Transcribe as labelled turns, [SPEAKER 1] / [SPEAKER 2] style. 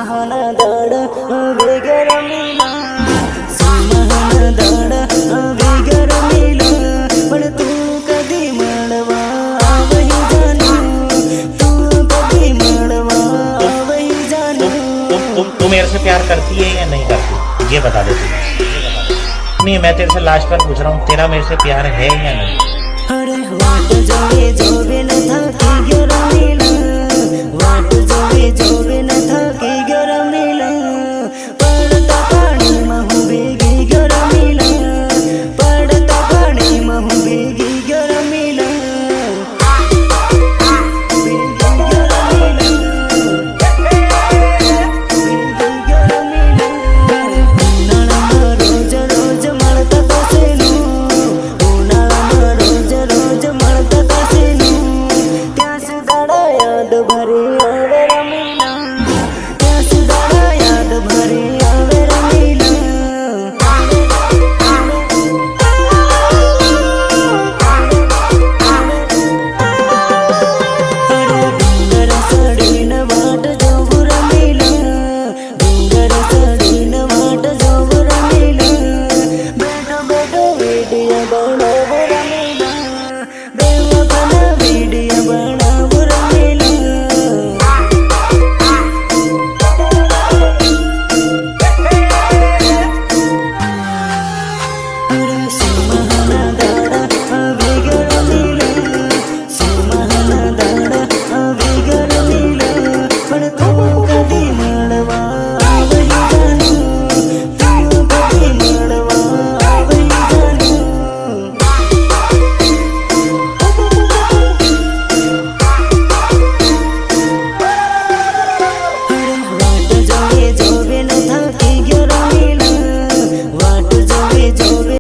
[SPEAKER 1] સુમહના દાડા વેગે રમીલા સુમહના દાડા વેગે રમીલા પણ તું કદી મળવા આવહી જાનું તું કદી મળવા આવહી જાનું
[SPEAKER 2] तू मेरे से प्यार करती है या नहीं करती ये बता दे तू। नहीं मैं तेरे से लास्ट बार पूछ रहा हूँ तेरा मेरे से प्यार है या नहीं।
[SPEAKER 1] अरे वाट जोवे जोवे न था कि